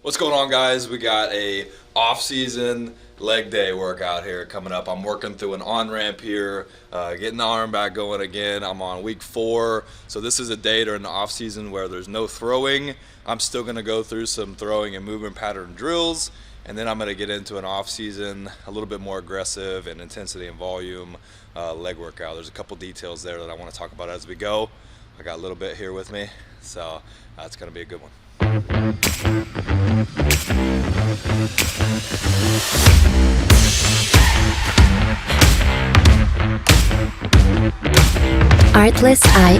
What's going on, guys? We got a off-season leg day workout here coming up. I'm working through an on-ramp here, getting the arm back going again. I'm on week 4, so this is a day during the off-season where there's no throwing. I'm still going to go through some throwing and movement pattern drills, and then I'm going to get into an off-season, a little bit more aggressive in intensity and volume leg workout. There's a couple details there that I want to talk about as we go. I got a little bit here with me, so it's going to be a good one. Artless Eye.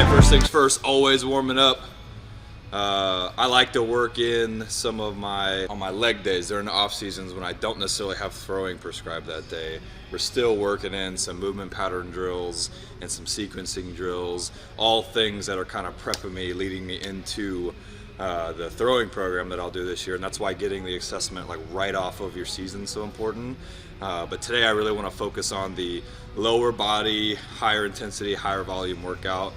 First things first, always warming up. I like to work in some of on my leg days during the off seasons when I don't necessarily have throwing prescribed that day. We're still working in some movement pattern drills and some sequencing drills, all things that are kind of prepping me, leading me into the throwing program that I'll do this year. And that's why getting the assessment like right off of your season is so important. But today I really want to focus on the lower body, higher intensity, higher volume workout.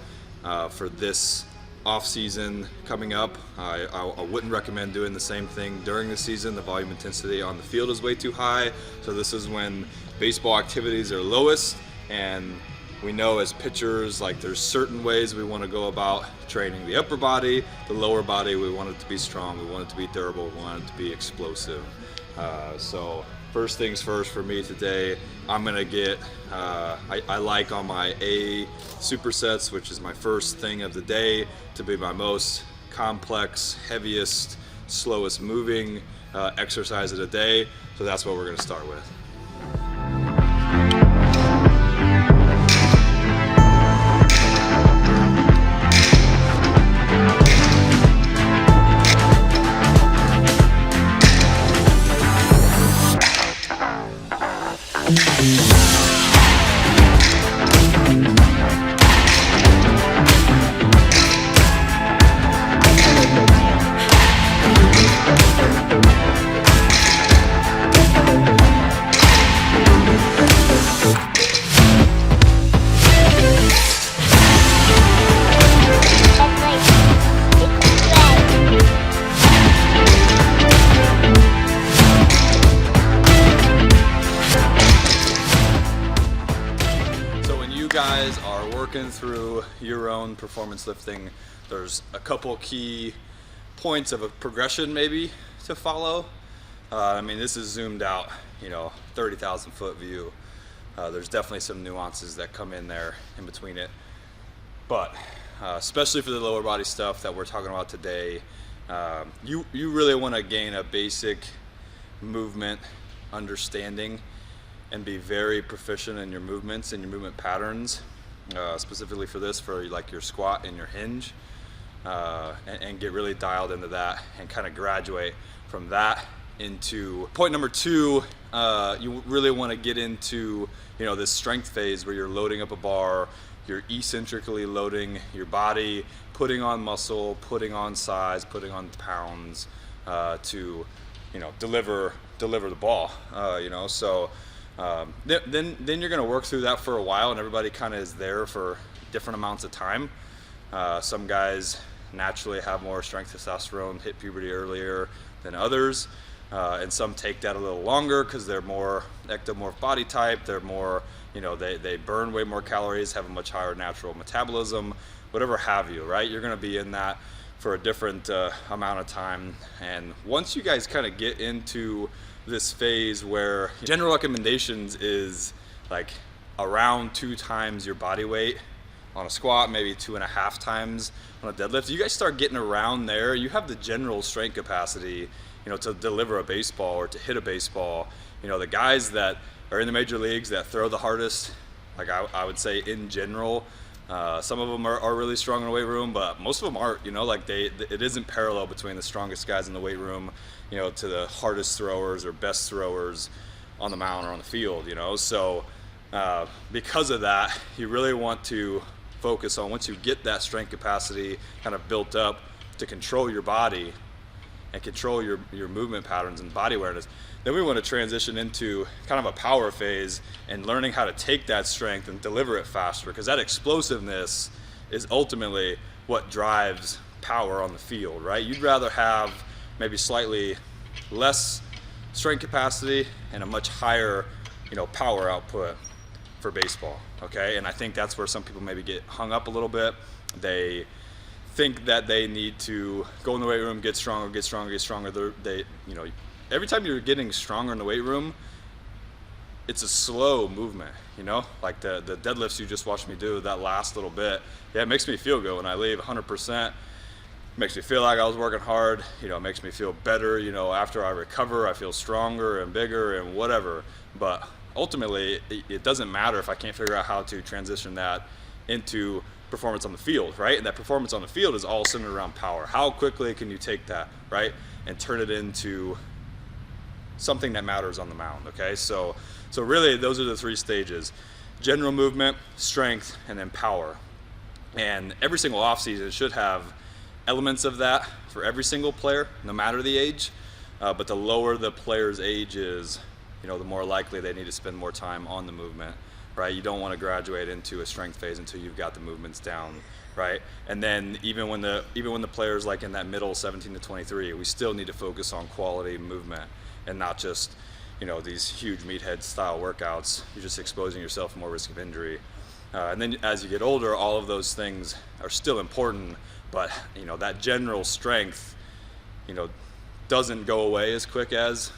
For this off season coming up. I wouldn't recommend doing the same thing during the season. The volume intensity on the field is way too high, so this is when baseball activities are lowest, and we know as pitchers, like, there's certain ways we want to go about training the upper body. The lower body, we want it to be strong, we want it to be durable, we want it to be explosive. So first things first for me today, I'm gonna get, I like on my A supersets, which is my first thing of the day, to be my most complex, heaviest, slowest moving exercise of the day. So that's what we're gonna start with. Guys are working through your own performance lifting, there's a couple key points of a progression maybe to follow. I mean, this is zoomed out, 30,000 foot view. There's definitely some nuances that come in there in between it, but especially for the lower body stuff that we're talking about today, you really want to gain a basic movement understanding and be very proficient in your movements and your movement patterns, specifically for this, for like your squat and your hinge, and get really dialed into that and kind of graduate from that into point number 2. You really want to get into this strength phase where you're loading up a bar, you're eccentrically loading your body, putting on muscle, putting on size, putting on pounds to deliver the ball. So then you're going to work through that for a while, and everybody kind of is there for different amounts of time. Some guys naturally have more strength testosterone, hit puberty earlier than others, and some take that a little longer because they're more ectomorph body type. They're more, they burn way more calories, have a much higher natural metabolism, whatever have you, right? You're going to be in that for a different amount of time. And once you guys kind of get into this phase where general recommendations is like around 2 times your body weight on a squat, maybe 2.5 times on a deadlift. You guys start getting around there, you have the general strength capacity, to deliver a baseball or to hit a baseball. The guys that are in the major leagues that throw the hardest, like I would say in general, some of them are really strong in the weight room, but most of them aren't. It isn't parallel between the strongest guys in the weight room, to the hardest throwers or best throwers on the mound or on the field. So because of that, you really want to focus on, once you get that strength capacity kind of built up, to control your body and control your movement patterns and body awareness. Then we want to transition into kind of a power phase and learning how to take that strength and deliver it faster, because that explosiveness is ultimately what drives power on the field, right? You'd rather have maybe slightly less strength capacity and a much higher, power output for baseball, okay? And I think that's where some people maybe get hung up a little bit. They think that they need to go in the weight room, get stronger. Every time you're getting stronger in the weight room, it's a slow movement, like the deadlifts you just watched me do, that last little bit. Yeah, it makes me feel good when I leave 100%. Makes me feel like I was working hard. It makes me feel better. After I recover, I feel stronger and bigger and whatever. But ultimately, it doesn't matter if I can't figure out how to transition that into performance on the field, right? And that performance on the field is all centered around power. How quickly can you take that, right, and turn it into something that matters on the mound, okay? So really, those are the 3 stages: general movement, strength, and then power. And every single offseason should have elements of that for every single player, no matter the age. But the lower the player's age is, the more likely they need to spend more time on the movement, right? You don't want to graduate into a strength phase until you've got the movements down, right? And then even when the player's like in that middle 17 to 23, we still need to focus on quality movement and not just, these huge meathead style workouts. You're just exposing yourself to more risk of injury. And then as you get older, all of those things are still important, but that general strength, doesn't go away as quick as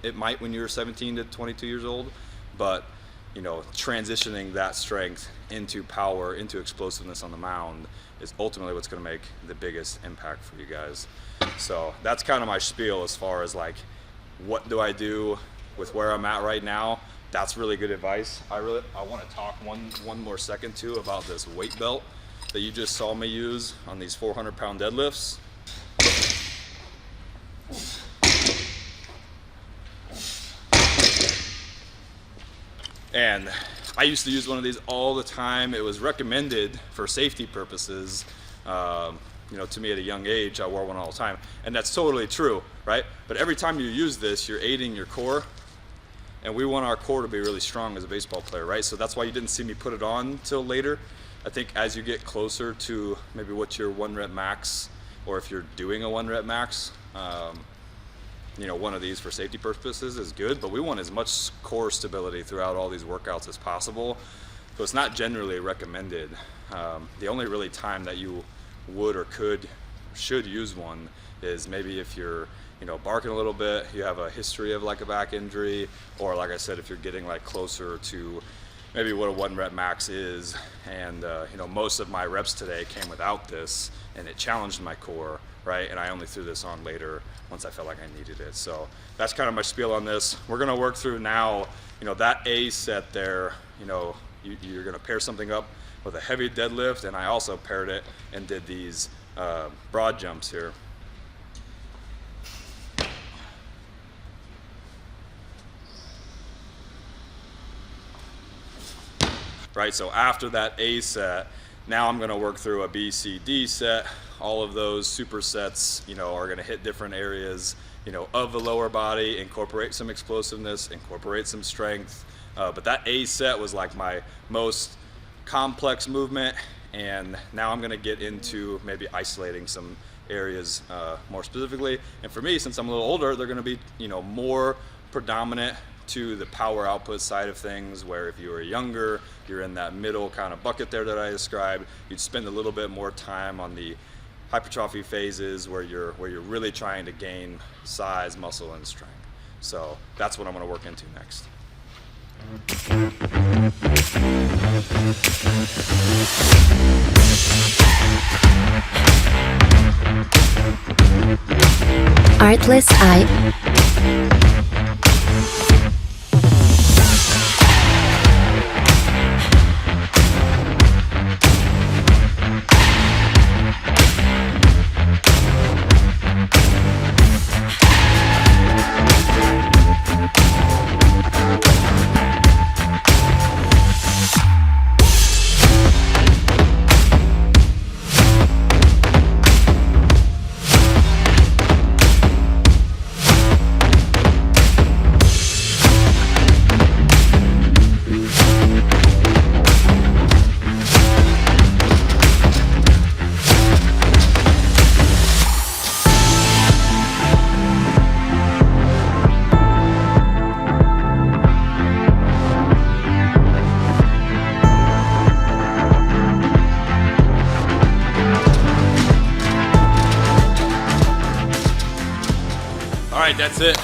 it might when you're 17 to 22 years old. But transitioning that strength into power, into explosiveness on the mound is ultimately what's going to make the biggest impact for you guys. So that's kind of my spiel as far as like, what do I do with where I'm at right now? That's really good advice. I want to talk one more second too about this weight belt that you just saw me use on these 400-pound deadlifts. And I used to use one of these all the time. It was recommended for safety purposes. To me at a young age, I wore one all the time. And that's totally true, right? But every time you use this, you're aiding your core. And we want our core to be really strong as a baseball player, right? So that's why you didn't see me put it on till later. I think as you get closer to maybe what your 1 rep max, or if you're doing a 1 rep max, one of these for safety purposes is good, but we want as much core stability throughout all these workouts as possible. So it's not generally recommended. The only really time that you would or should use one is maybe if you're barking a little bit, you have a history of like a back injury, or like I said, if you're getting like closer to maybe what a 1 rep max is. And most of my reps today came without this, and it challenged my core, right? And I only threw this on later once I felt like I needed it. So that's kind of my spiel on this. We're gonna work through now, that A set there, you're gonna pair something up with a heavy deadlift, and I also paired it and did these broad jumps here. Right, so after that A set, now I'm gonna work through a B, C, D set. All of those supersets, are gonna hit different areas, of the lower body, incorporate some explosiveness, incorporate some strength. But that A set was like my most complex movement, and now I'm gonna get into maybe isolating some areas more specifically. And for me, since I'm a little older, they're gonna be, more predominant to the power output side of things, where if you were younger, you're in that middle kind of bucket there that I described, you'd spend a little bit more time on the hypertrophy phases where you're really trying to gain size, muscle, and strength. So that's what I'm going to work into next. Artless Eye. All right, that's it.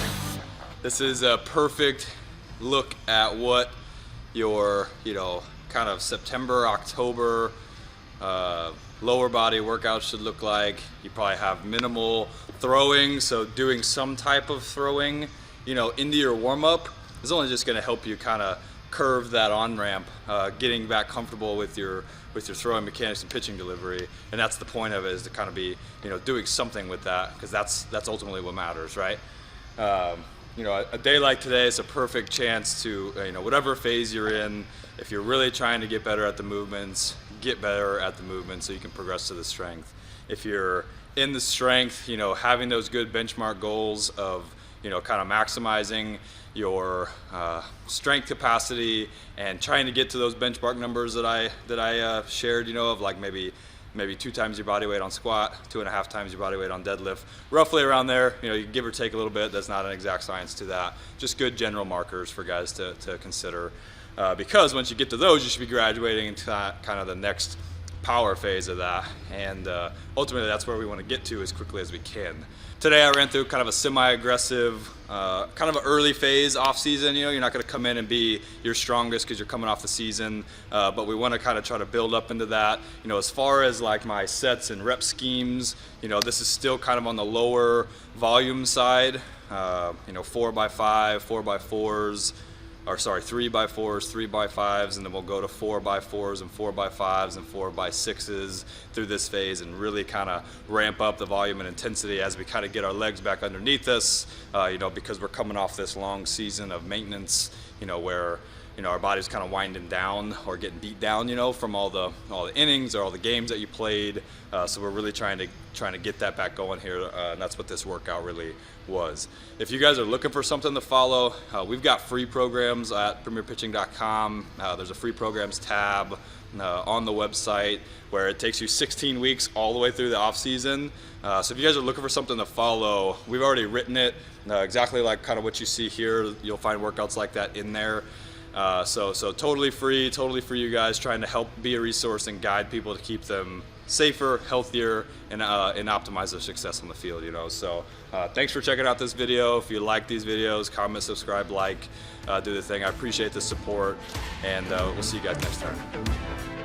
This is a perfect look at what your, kind of September, October lower body workout should look like. You probably have minimal throwing, so doing some type of throwing, into your warm-up is only just going to help you kind of curve that on-ramp, getting back comfortable with your throwing mechanics and pitching delivery. And that's the point of it, is to kind of be, doing something with that, because that's ultimately what matters, right? A day like today is a perfect chance to, whatever phase you're in, if you're really trying to get better at the movements, get better at the movements so you can progress to the strength. If you're in the strength, having those good benchmark goals of, kind of maximizing your strength capacity and trying to get to those benchmark numbers that I shared, of like maybe 2 times your body weight on squat, 2.5 times your body weight on deadlift, roughly around there. You give or take a little bit. That's not an exact science to that. Just good general markers for guys to consider, because once you get to those, you should be graduating into kind of the next power phase of that, and ultimately that's where we want to get to as quickly as we can. Today I ran through kind of a semi-aggressive, kind of an early phase off season. You're not going to come in and be your strongest because you're coming off the season, but we want to kind of try to build up into that. As far as like my sets and rep schemes, this is still kind of on the lower volume side. 4x5, 4x4s, or sorry, 3x4s, 3x5s, and then we'll go to 4x4s and 4x5s and 4x6s through this phase, and really kind of ramp up the volume and intensity as we kind of get our legs back underneath us, because we're coming off this long season of maintenance, where our body's kind of winding down or getting beat down, from all the innings or all the games that you played. So we're really trying to get that back going here, and that's what this workout really was. If you guys are looking for something to follow, we've got free programs at premierpitching.com. There's a free programs tab on the website where it takes you 16 weeks all the way through the off season. So if you guys are looking for something to follow, we've already written it exactly like kind of what you see here. You'll find workouts like that in there. So totally free for you guys, trying to help be a resource and guide people to keep them safer, healthier, and optimize their success on the field. So thanks for checking out this video. If you like these videos, comment, subscribe, do the thing. I appreciate the support, and we'll see you guys next time.